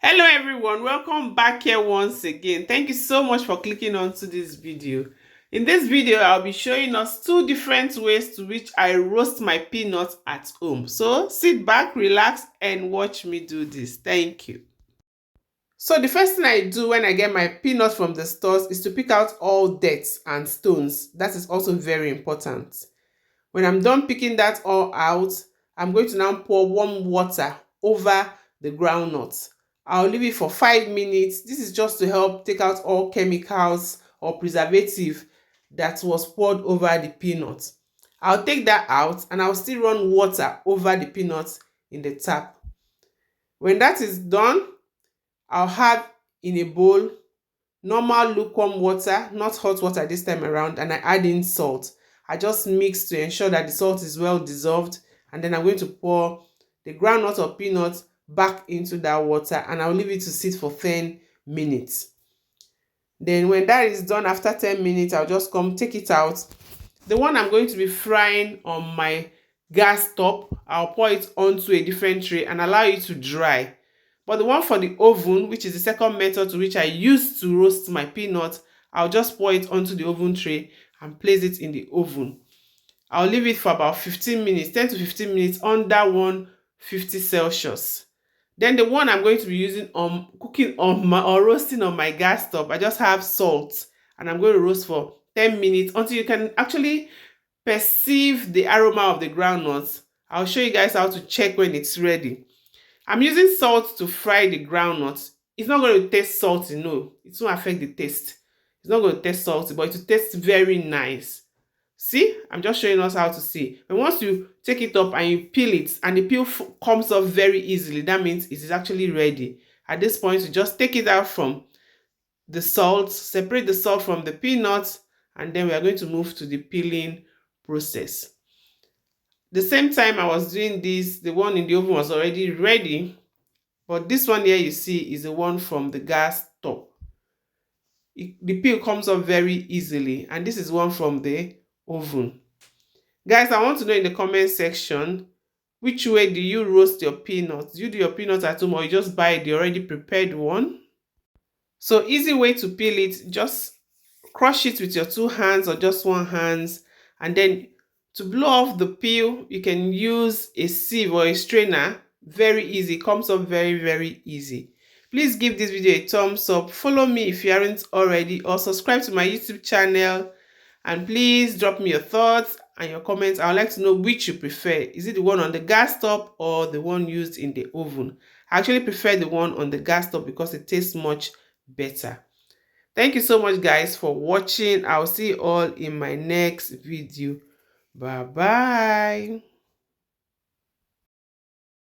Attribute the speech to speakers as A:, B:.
A: Hello everyone, welcome back here once again. Thank you so much for clicking onto this video. In this video, I'll be showing us two different ways to which I roast my peanuts at home. So sit back, relax, and watch me do this. Thank you. So the first thing I do when I get my peanuts from the stores is to pick out all dirt and stones. That is also very important. When I'm done picking that all out, I'm going to now pour warm water over the groundnuts. I'll leave it for 5 minutes. This is just to help take out all chemicals or preservative that was poured over the peanuts. I'll take that out and I'll still run water over the peanuts in the tap. When that is done, I'll have in a bowl normal lukewarm water, not hot water this time around, and I add in salt. I just mix to ensure that the salt is well dissolved, and then I'm going to pour the groundnut or peanuts back into that water and I'll leave it to sit for 10 minutes. Then when that is done after 10 minutes, I'll just come take it out. The one I'm going to be frying on my gas top, I'll pour it onto a different tray and allow it to dry. But the one for the oven, which is the second method to which I use to roast my peanuts, I'll just pour it onto the oven tray and place it in the oven. I'll leave it for about 15 minutes, 10 to 15 minutes under 150 Celsius. Then the one I'm going to be using on cooking on my or roasting on my gas stove, I just have salt and I'm going to roast for 10 minutes until you can actually perceive the aroma of the groundnuts. I'll show you guys how to check when it's ready. I'm using salt to fry the groundnuts. It's not going to taste salty, no. It won't affect the taste. It's not going to taste salty, but it will taste very nice. See, I'm just showing us how to see. And once you take it up and you peel it, and the peel comes off very easily, that means it is actually ready. At this point, you just take it out from the salt, separate the salt from the peanuts, and then we are going to move to the peeling process. The same time I was doing this, the one in the oven was already ready, but this one here you see is the one from the gas top. The peel comes off very easily, and this is one from the oven. Guys, I want to know in the comment section, which way do you roast your peanuts? Do you do your peanuts at home or you just buy the already prepared one? So easy way to peel it, just crush it with your two hands or just one hand, and then to blow off the peel, you can use a sieve or a strainer. Very easy, comes up very easy. Please give this video a thumbs up, follow me if you aren't already, or subscribe to my YouTube channel, and please drop me your thoughts and your comments. I would like to know which you prefer. Is it the one on the gas top or the one used in the oven? I actually prefer the one on the gas top because it tastes much better. Thank you so much guys for watching. I'll see you all in my next video. Bye bye.